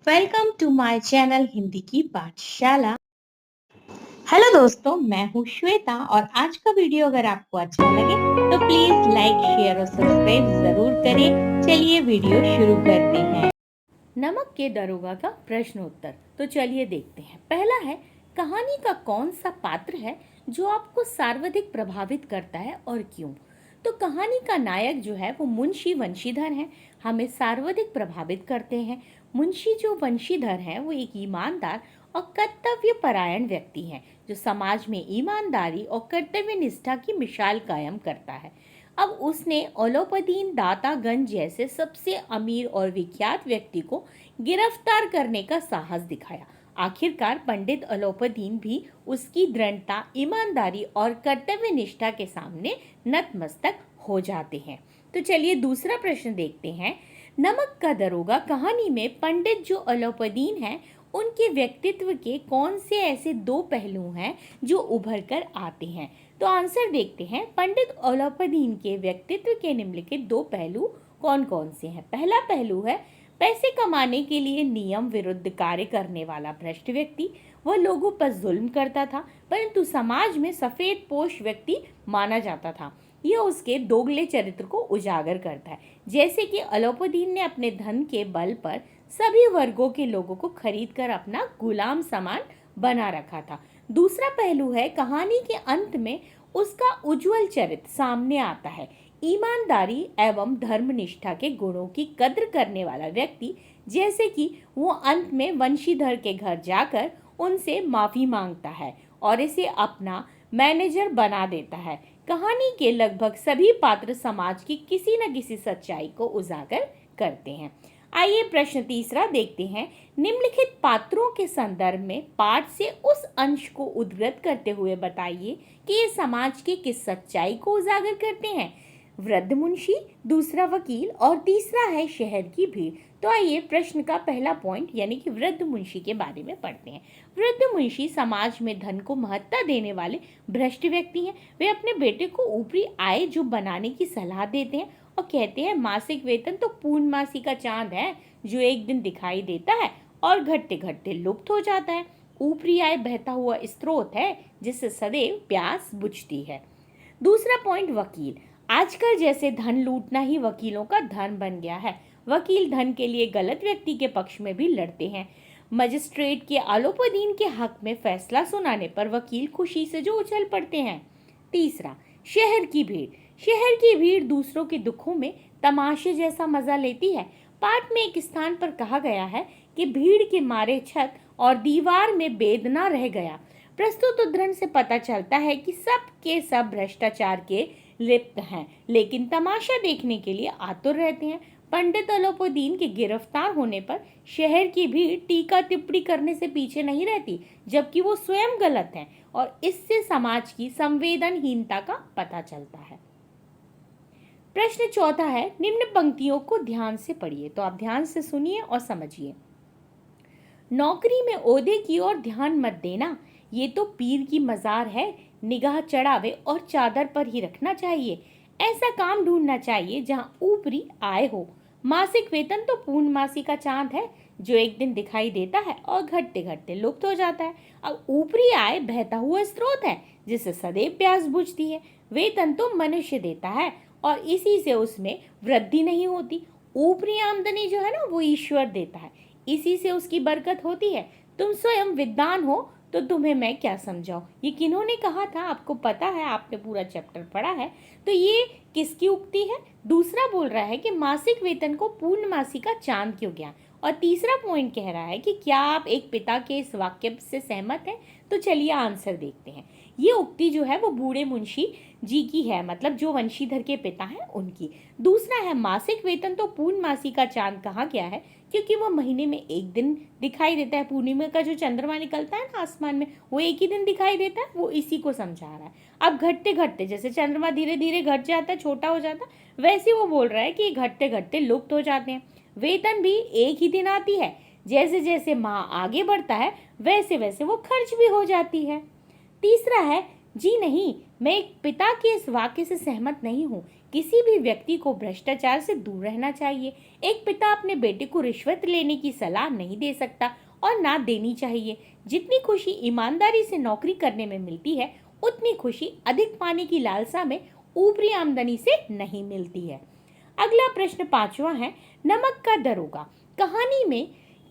Welcome to my channel Hindi की पाठशाला। Hello दोस्तों, मैं हूँ श्वेता और आज का वीडियो अगर आपको अच्छा लगे तो प्लीज लाइक, शेयर और सब्सक्राइब जरूर करें। चलिए वीडियो शुरू करते हैं। नमक के दरोगा का प्रश्न उत्तर। तो चलिए देखते हैं। पहला है, कहानी का कौन सा पात्र है जो आपको सर्वाधिक प्रभावित करता है और क्यों? तो कहानी का नायक जो है वो मुंशी वंशीधर हैं, हमें सर्वाधिक प्रभावित करते हैं। मुंशी जो वंशीधर हैं वो एक ईमानदार और कर्तव्य परायण व्यक्ति हैं जो समाज में ईमानदारी और कर्तव्य निष्ठा की मिसाल कायम करता है। अब उसने ओलोपदीन दातागंज जैसे सबसे अमीर और विख्यात व्यक्ति को गिरफ्तार करने का साहस दिखाया। आखिरकार पंडित ओलोपदीन भी उसकी दृढ़ता, ईमानदारी और कर्तव्य निष्ठा के सामने नतमस्तक हो जाते हैं। तो चलिए दूसरा प्रश्न देखते हैं। नमक का दरोगा कहानी में पंडित जो ओलोपदीन हैं उनके व्यक्तित्व के कौन से ऐसे दो पहलू हैं जो उभर कर आते हैं? तो आंसर देखते हैं। पंडित ओलोपदीन के व्यक्तित्व के निम्नलिखित दो पहलू कौन कौन से हैं? पहला पहलू है पैसे कमाने के लिए नियम विरुद्ध कार्य करने वाला भ्रष्ट व्यक्ति। वह लोगों पर जुल्म करता था परंतु समाज में सफेद पोश व्यक्ति माना जाता था। यह उसके दोगले चरित्र को उजागर करता है। जैसे कि ओलोपदीन ने अपने धन के बल पर सभी वर्गों के लोगों को खरीद कर अपना गुलाम सामान बना रखा था। दूसरा पहलू है कहानी के अंत में उसका उज्जवल चरित्र सामने आता है। ईमानदारी एवं धर्मनिष्ठा के गुणों की कद्र करने वाला व्यक्ति, जैसे कि वो अंत में वंशीधर के घर जाकर उनसे माफी मांगता है और इसे अपना मैनेजर बना देता है। कहानी के लगभग सभी पात्र समाज की किसी न किसी सच्चाई को उजागर करते हैं। आइए प्रश्न तीसरा देखते हैं। निम्नलिखित पात्रों के संदर्भ में पाठ से उस अंश को उद्धृत करते हुए बताइए कि ये समाज के किस सच्चाई को उजागर करते हैं? वृद्ध मुंशी, दूसरा वकील और तीसरा है शहर की भीड़। तो आइए प्रश्न का पहला पॉइंट यानी कि वृद्ध मुंशी के बारे में पढ़ते हैं। वृद्ध मुंशी समाज में धन को महत्ता देने वाले भ्रष्ट व्यक्ति हैं। वे अपने बेटे को ऊपरी आय जो बनाने की सलाह देते हैं और कहते हैं मासिक वेतन तो पूर्णमासी का चांद है जो एक दिन दिखाई देता है और घटते घटते लुप्त हो जाता है। ऊपरी आय बहता हुआ स्रोत है जिससे सदैव प्यास बुझती है। दूसरा पॉइंट, वकील। आजकल जैसे धन लूटना ही वकीलों का धर्म बन गया है। वकील धन के लिए गलत व्यक्ति के पक्ष में भी लड़ते हैं। मजिस्ट्रेट के ओलोपदीन के हक में फैसला सुनाने पर वकील खुशी से जो उछल पड़ते हैं। तीसरा, शहर की भीड़। शहर की भीड़ दूसरों के दुखों में तमाशे जैसा मजा लेती है। पाठ में एक स्थान पर कहा गया है कि भीड़ के मारे छत और दीवार में बेदना रह गया। प्रस्तुत उद्धरण से पता चलता है कि सब के सब भ्रष्टाचार के लिप्त हैं लेकिन तमाशा देखने के लिए आतुर रहते हैं। पंडित ओलोपदीन के गिरफ्तार होने पर शहर की भीड़ टीका टिप्पणी करने से पीछे नहीं रहती जबकि वो स्वयं गलत हैं और इससे समाज की संवेदनहीनता का पता चलता है। प्रश्न चौथा है, निम्न पंक्तियों को ध्यान से पढ़िए। तो आप ध्यान से सुनिए और समझिए। नौकरी में ओहदे की ओर ध्यान मत देना, ये तो पीर की मजार है। निगाह चढ़ावे और चादर पर ही रखना चाहिए। ऐसा काम ढूंढना चाहिए जहां ऊपरी आय हो। मासिक वेतन तो पूर्णमासी का चांद है जो एक दिन दिखाई देता है और घटते घटते लुप्त हो जाता है। अब ऊपरी आय बहता हुआ स्रोत है जिससे सदैव प्यास बुझती है। वेतन तो मनुष्य देता है और इसी से उसमें वृद्धि नहीं होती। ऊपरी आमदनी जो है ना वो ईश्वर देता है, इसी से उसकी बरकत होती है। तुम स्वयं विद्वान हो तो तुम्हें मैं क्या समझाऊं। ये किन्होंने कहा था आपको पता है, आपने पूरा चैप्टर पढ़ा है। तो ये किसकी उक्ति है? दूसरा बोल रहा है कि मासिक वेतन को पूर्णमासी का चांद क्यों गया, और तीसरा पॉइंट कह रहा है कि क्या आप एक पिता के इस वाक्य से सहमत हैं? तो चलिए आंसर देखते हैं। ये उक्ति जो है वो बूढ़े मुंशी जी की है, मतलब जो वंशीधर के पिता हैं उनकी। दूसरा है मासिक वेतन तो पूर्णमासी का चांद कहा गया है क्योंकि वो महीने में एक दिन दिखाई देता है। पूर्णिमा का जो चंद्रमा निकलता है ना आसमान में, वो एक ही दिन दिखाई देता है, वो इसी को समझा रहा है। अब घटते घटते जैसे चंद्रमा धीरे धीरे घट जाता है, छोटा हो जाता है, वैसे वो बोल रहा है कि घटते घटते लुप्त हो जाते हैं। वेतन भी एक ही दिन आती है, जैसे जैसे माह आगे बढ़ता है वैसे वैसे वो खर्च भी हो जाती है। तीसरा है जी नहीं, मैं एक पिता के इस वाक्य से सहमत नहीं हूँ। किसी भी व्यक्ति को भ्रष्टाचार से दूर रहना चाहिए। एक पिता अपने बेटे को रिश्वत लेने की सलाह नहीं दे सकता और ना देनी चाहिए। जितनी खुशी ईमानदारी से नौकरी करने में मिलती है, उतनी खुशी अधिक पाने की लालसा में ऊपरी आमदनी से नहीं मिलती है। अगला प्रश्न 5वां है, नमक का दरोगा। कहानी में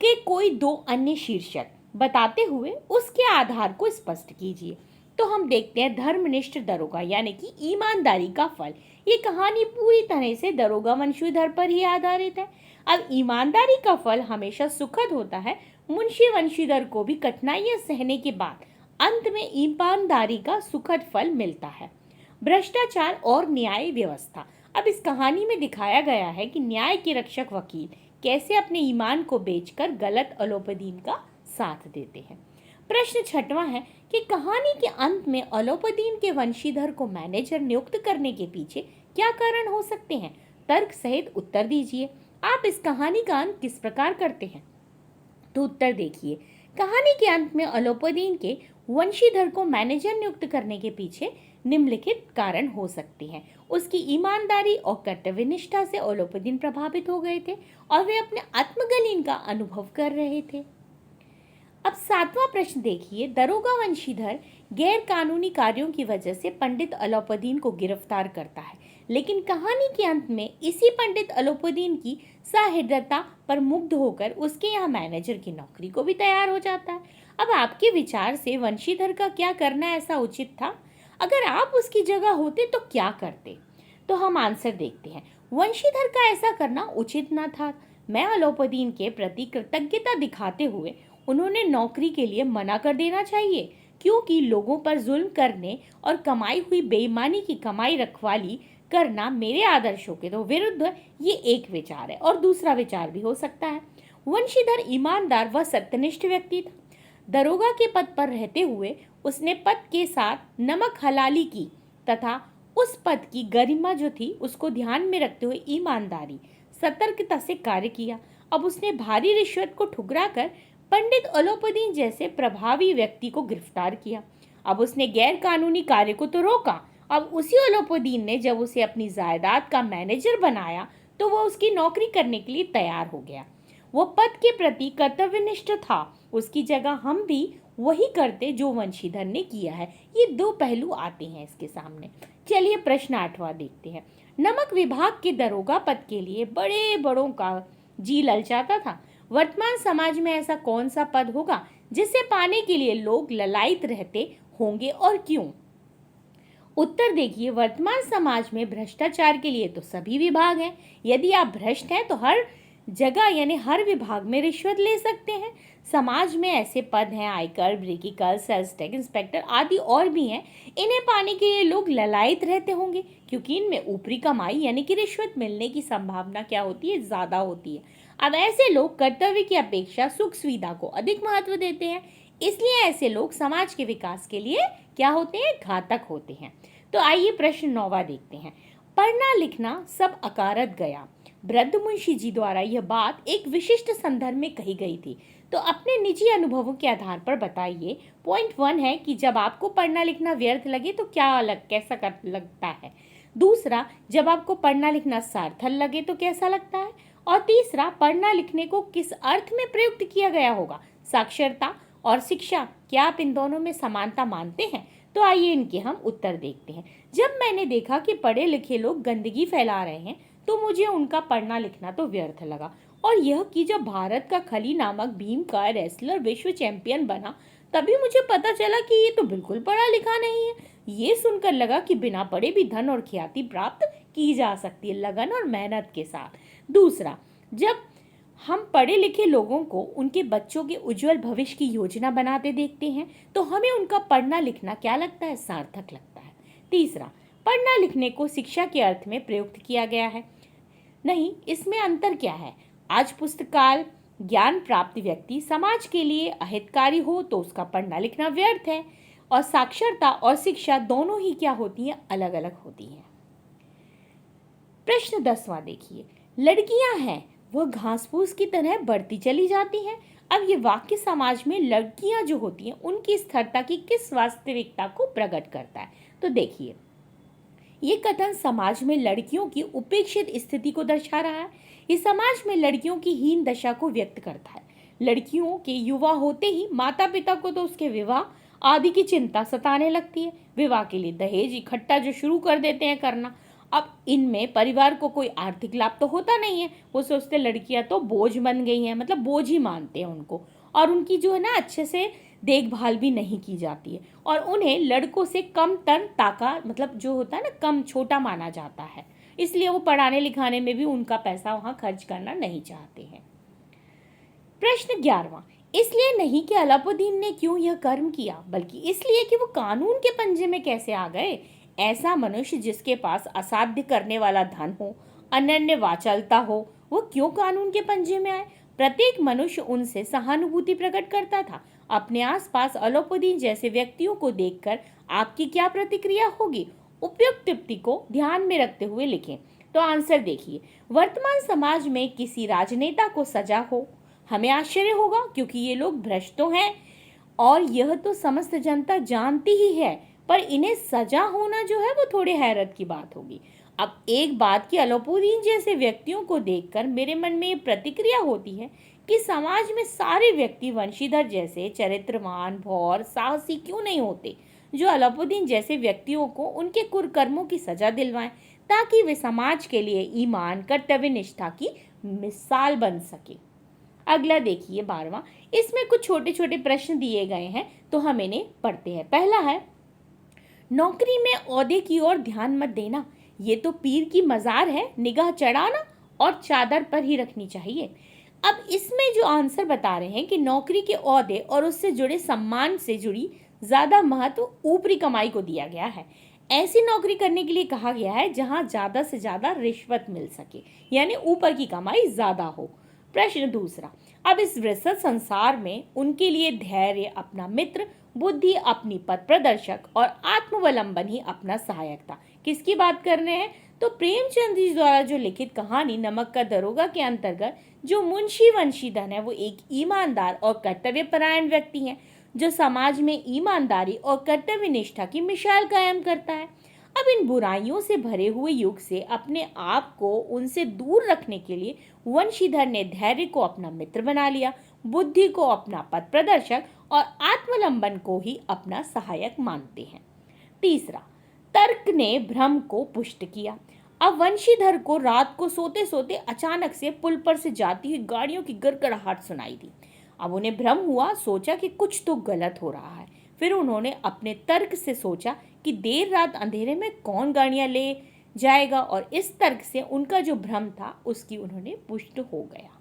के कोई दो अन्य शीर्षक बताते हुए उसके आधार को स्पष्ट कीजिए। तो हम देखते हैं धर्मनिष्ठ दरोगा यानी कि ईमानदारी का फल। ये कहानी पूरी तरह से दरोगा वंशीधर पर ही आधारित है। अब ईमानदारी का फल हमेशा सुखद होता है। मुंशी वंशीधर को भी कठिनाइयां सहने के बाद अंत में ईमानदारी का सुखद फल मिलता है। भ्रष्टाचार और न्याय व्यवस्था। अब इस कहानी में दिखाया गया है कि न्याय के रक्षक वकील कैसे अपने ईमान को बेचकर गलत अलोपदीन का साथ देते हैं। प्रश्न 6वां है कि कहानी के अंत में अलोपदीन के वंशीधर को मैनेजर नियुक्त करने के पीछे क्या कारण हो सकते हैं? तर्क सहित उत्तर दीजिए। आप इस कहानी का अंत किस प्रकार करते हैं? तो उत्तर देखिए। कहानी के अंत में अलोपदीन के वंशीधर को मैनेजर नियुक्त करने के पीछे निम्नलिखित कारण हो सकते हैं। उसकी ईमानदारी और कर्तव्यनिष्ठा से अलोपदीन प्रभावित हो गए थे और वे अपने आत्मगलीन का अनुभव कर रहे थे। अब 7वां प्रश्न देखिए। दरोगा वंशीधर गैर कानूनी कार्यों की वजह से पंडित अलोपदीन को गिरफ्तार करता है, लेकिन कहानी के अंत में इसी पंडित अलोपदीन की सहृदयता पर मुग्ध होकर उसके यहाँ मैनेजर की नौकरी को भी तैयार हो जाता है। अब आपके विचार से वंशीधर का क्या करना ऐसा उचित था? अगर आप उसकी जगह होते तो क्या करते? तो हम आंसर देखते हैं। वंशीधर का ऐसा करना उचित न था। मैं अलोपदीन के प्रति कृतज्ञता दिखाते हुए उन्होंने नौकरी के लिए मना कर देना चाहिए, क्योंकि लोगों पर जुल्म करने और कमाई हुई बेईमानी की कमाई रखवाली करना मेरे आदर्शों के तो विरुद्ध ये एक विचार है। और दूसरा विचार भी हो सकता है। वंशीधर ईमानदार व सत्यनिष्ठ व्यक्ति था। दरोगा के पद पर रहते हुए उसने पद के साथ नमक हलाली की तथा उस पद की गरिमा जो थी उसको ध्यान में रखते हुए ईमानदारी सतर्कता से कार्य किया। अब उसने भारी रिश्वत को ठुकराकर पंडित अलोपदीन जैसे प्रभावी व्यक्ति को गिरफ्तार किया। अब उसने गैर कानूनी कार्य को तो रोका। अब उसी अलोपदीन ने जब उसे अपनी जायदाद का मैनेजर बनाया तो वह उसकी नौकरी करने के लिए तैयार हो गया। वो पद के प्रति कर्तव्यनिष्ठ था। उसकी जगह हम भी वही करते जो वंशीधर ने किया है। ये दो पहलू आते हैं इसके सामने। चलिए प्रश्न 8वां देखते हैं। नमक विभाग के दरोगा पद के लिए बड़े बड़ों का जी ललचाता था। वर्तमान समाज में ऐसा कौन सा पद होगा जिसे पाने के लिए लोग ललायित रहते होंगे और क्यों? उत्तर देखिए। वर्तमान समाज में भ्रष्टाचार के लिए तो सभी विभाग हैं। यदि आप भ्रष्ट हैं तो हर जगह यानी हर विभाग में रिश्वत ले सकते हैं। समाज में ऐसे पद हैं आयकर, ब्रेकिकल, सेल्स टैक्स इंस्पेक्टर आदि और भी हैं। इन्हें पाने के लिए लोग ललायित रहते होंगे, क्योंकि इनमें ऊपरी कमाई यानी कि रिश्वत मिलने की संभावना क्या होती है? ज़्यादा होती है। अब ऐसे लोग कर्तव्य की अपेक्षा सुख सुविधा को अधिक महत्व देते हैं, इसलिए ऐसे लोग समाज के विकास के लिए क्या होते हैं? घातक होते हैं। तो आइए प्रश्न 9वां देखते हैं। पढ़ना लिखना सब अकारत गया। वृद्ध मुंशी जी द्वारा यह बात एक विशिष्ट संदर्भ में कही गई थी, तो अपने निजी अनुभवों के आधार पर बताइए। पॉइंट 1 है कि जब आपको पढ़ना लिखना व्यर्थ लगे तो क्या कैसा लगता है। दूसरा, जब आपको पढ़ना लिखना सार्थक लगे तो कैसा लगता है। और तीसरा, पढ़ना लिखने को किस अर्थ में प्रयुक्त किया गया होगा, साक्षरता और शिक्षा, क्या आप इन दोनों में समानता मानते हैं? तो आइए इनके हम उत्तर देखते हैं। जब मैंने देखा कि पढ़े लिखे लोग गंदगी फैला रहे हैं तो मुझे उनका पढ़ना लिखना तो व्यर्थ लगा। और यह कि जब भारत का खली नामक भीम का रेसलर विश्व चैंपियन बना तभी मुझे पता चला कि ये तो बिल्कुल पढ़ा लिखा नहीं है। ये सुनकर लगा कि बिना पढ़े भी धन और ख्याति प्राप्त की जा सकती है लगन और मेहनत के साथ। दूसरा, जब हम पढ़े लिखे लोगों को उनके बच्चों के उज्जवल भविष्य की योजना बनाते देखते हैं तो हमें उनका पढ़ना लिखना क्या लगता है? सार्थक लगता है। तीसरा, पढ़ना लिखने को शिक्षा के अर्थ में प्रयुक्त किया गया है नहीं, इसमें अंतर क्या है? आज पुस्तकाल ज्ञान प्राप्त व्यक्ति समाज के लिए अहितकारी हो तो उसका पढ़ना लिखना व्यर्थ है। और साक्षरता और शिक्षा दोनों ही क्या होती हैं? अलग अलग होती हैं। प्रश्न 10वां देखिए। लड़कियां हैं वह घास फूस की तरह बढ़ती चली जाती हैं। अब ये वाक्य समाज में लड़कियां जो होती हैं उनकी स्थिरता की किस वास्तविकता को प्रकट करता है? तो देखिए, ये कथन समाज में लड़कियों की उपेक्षित स्थिति को दर्शा रहा है। ये समाज में लड़कियों की हीन दशा को व्यक्त करता है। लड़कियों के युवा होते ही माता पिता को तो उसके विवाह आदि की चिंता सताने लगती है। विवाह के लिए दहेज इकट्ठा जो शुरू कर देते हैं करना। अब इनमें परिवार को कोई आर्थिक लाभ तो होता नहीं है। वो सोचते लड़कियां तो बोझ बन गई हैं, मतलब बोझ ही मानते हैं उनको, और उनकी जो है ना अच्छे से देखभाल भी नहीं की जाती है, और उन्हें लड़कों से कम तर ताका, मतलब जो होता है ना, कम छोटा माना जाता है। इसलिए वो पढ़ाने लिखाने में भी उनका पैसा वहां खर्च करना नहीं चाहते हैं। प्रश्न 11वां, इसलिए नहीं कि अलाउद्दीन ने क्यों यह कर्म किया, बल्कि इसलिए कि वो कानून के पंजे में कैसे आ गए। ऐसा मनुष्य जिसके पास असाध्य करने वाला धन हो, अनन्य वाचालता हो, वो क्यों कानून के पंजे में आए? प्रत्येक मनुष्य उनसे सहानुभूति प्रकट करता था। अपने आसपास अलाउद्दीन जैसे व्यक्तियों को देखकर आपकी क्या प्रतिक्रिया होगी? उपयुक्त टिप्पणी को ध्यान में रखते हुए लिखें। तो आंसर देखिए, वर्तमान समाज में किसी राजनेता को सजा हो, हमें आश्चर्य होगा, क्योंकि ये लोग भ्रष्ट तो हैं और यह तो समस्त जनता जानती ही है, पर इन्हें सजा होना जो है वो थोड़ी हैरत की बात होगी। अब एक बात की अलाउद्दीन जैसे व्यक्तियों को देखकर मेरे मन में ये प्रतिक्रिया होती है कि समाज में सारे व्यक्ति वंशीधर जैसे चरित्रवान, भौर, साहसी क्यों नहीं होते, जो अलाउद्दीन जैसे व्यक्तियों को उनके कुकर्मों की सजा दिलवाएं, ताकि वे समाज के लिए ईमान, कर्तव्य निष्ठा की मिसाल बन सके। अगला देखिए 12वां, इसमें कुछ छोटे छोटे प्रश्न दिए गए हैं, तो हम इन्हें पढ़ते हैं। पहला है, नौकरी में ओहदे की ओर ध्यान मत देना, ये तो पीर की मजार है, निगाह चढ़ाना और चादर पर ही रखनी चाहिए। अब इसमें जो आंसर बता रहे हैं कि नौकरी के ओहदे और उससे जुड़े सम्मान से जुड़ी ज्यादा महत्व ऊपरी कमाई को दिया गया है। ऐसी नौकरी करने के लिए कहा गया है जहां ज्यादा से ज्यादा रिश्वत मिल सके, यानी ऊपर की कमाई ज्यादा हो। प्रश्न दूसरा, अब इस विस्तृत संसार में उनके लिए धैर्य अपना मित्र, बुद्धि अपनी पथ प्रदर्शक और आत्मवलंबन ही अपना सहायक था। किसकी बात कर रहे हैं? तो प्रेमचंद जी द्वारा जो लिखित कहानी नमक का दरोगा के अंतर्गत जो मुंशी वंशीधर है वो एक ईमानदार और कर्तव्यपरायण व्यक्ति है, जो समाज में ईमानदारी और कर्तव्य निष्ठा की मिसाल कायम करता है। अब इन बुराइयों से भरे हुए युग से अपने आप को उनसे दूर रखने के लिए वंशीधर ने धैर्य को अपना मित्र बना लिया, बुद्धि को अपना पथ प्रदर्शक और आत्मलंबन को ही अपना सहायक मानते हैं। तीसरा, तर्क ने भ्रम को पुष्ट किया। अब वंशीधर को रात को सोते सोते अचानक से पुल पर से जाती हुई गाड़ियों की गड़गड़ाहट सुनाई दी। अब उन्हें भ्रम हुआ, सोचा कि कुछ तो गलत हो रहा है। फिर उन्होंने अपने तर्क से सोचा कि देर रात अंधेरे में कौन गाड़ियां ले जाएगा, और इस तर्क से उनका जो भ्रम था उसकी उन्होंने पुष्ट हो गया।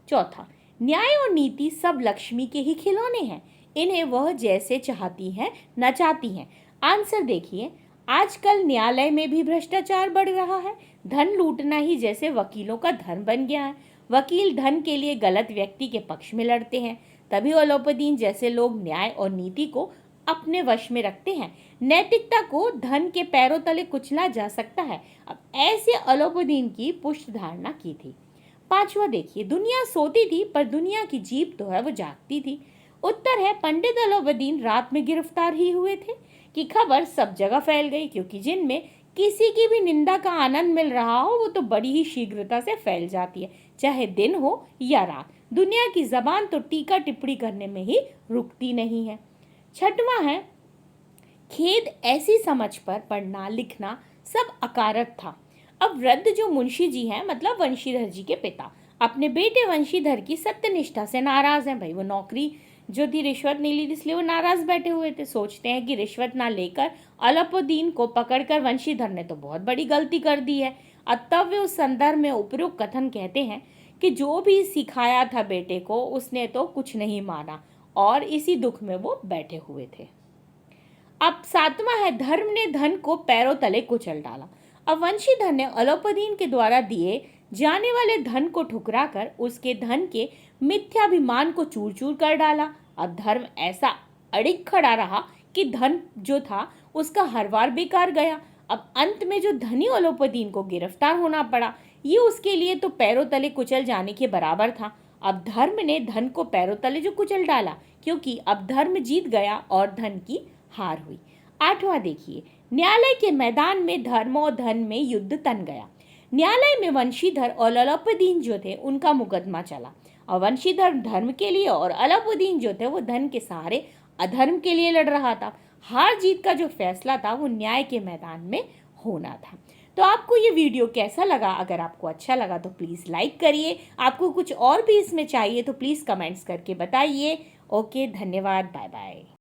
चौथा, न्याय और नीति सब लक्ष्मी के ही खिलौने हैं, इन्हें वह जैसे चाहती हैं नचाती हैं। आंसर देखिए, आजकल न्यायालय में भी भ्रष्टाचार बढ़ रहा है। धन लूटना ही जैसे वकीलों का धर्म बन गया है। वकील धन के लिए गलत व्यक्ति के पक्ष में लड़ते हैं, तभी अलाउद्दीन जैसे लोग न्याय और नीति को अपने वश में रखते हैं। नैतिकता को धन के पैरों तले कुचला जा सकता है। अब ऐसे अलाउद्दीन की पुष्ट धारणा की थी। पांचवा देखिए, दुनिया सोती थी पर दुनिया की जीभ तो है वो जागती थी। उत्तर है, पंडित अलाउद्दीन रात में गिरफ्तार ही हुए थे कि खबर सब जगह फैल गई, क्योंकि जिनमें किसी की भी निंदा का आनंद मिल रहा हो वो तो बड़ी ही शीघ्रता से फैल जाती है, चाहे दिन हो या रात। दुनिया की जबान तो टीका टिप्पणी करने में ही रुकती नहीं है। छठवां है, खेद ऐसी समझ पर पढ़ना लिखना सब अकारक था। अब वृद्ध जो मुंशी जी हैं, मतलब वंशीधर जी के पिता, अपने बेटे वंशीधर की सत्यनिष्ठा से नाराज हैं। भाई वो नौकरी जो थी रिश्वत नहीं ली, इसलिए वो नाराज बैठे हुए थे। सोचते हैं कि रिश्वत ना लेकर अलाउद्दीन को पकड़कर वंशीधर ने तो बहुत बड़ी गलती कर दी है। अतः वे उस संदर्भ में उपयुक्त कथन कहते हैं कि जो भी सिखाया था बेटे को उसने तो कुछ नहीं माना, और इसी दुख में वो बैठे हुए थे। अब सातवां है, धर्म ने धन को पैरों तले कुचल डाला। अब वंशीधर ने अलाउद्दीन के द्वारा दिए जाने वाले धन को ठुकराकर उसके धन के मिथ्याभिमान को चूर चूर कर डाला। अब धर्म ऐसा अड़िग खड़ा रहा कि धन जो था उसका हर बार बेकार गया। अब अंत में जो धनी अलाउद्दीन को गिरफ्तार होना पड़ा, ये उसके लिए तो पैरों तले कुचल जाने के बराबर था। अब धर्म ने धन को पैरों तले जो कुचल डाला, क्योंकि अब धर्म जीत गया और धन की हार हुई। 8वां देखिए, न्यायालय के मैदान में धर्म और धन में युद्ध तन गया। न्यायालय में वंशीधर और अलाउद्दीन जो थे उनका मुकदमा चला, और वंशीधर धर्म के लिए और अलाउद्दीन जो थे वो धन के सहारे अधर्म के लिए लड़ रहा था। हार जीत का जो फैसला था वो न्याय के मैदान में होना था। तो आपको ये वीडियो कैसा लगा? अगर आपको अच्छा लगा तो प्लीज़ लाइक करिए। आपको कुछ और भी इसमें चाहिए तो प्लीज़ कमेंट्स करके बताइए। ओके, धन्यवाद, बाय बाय।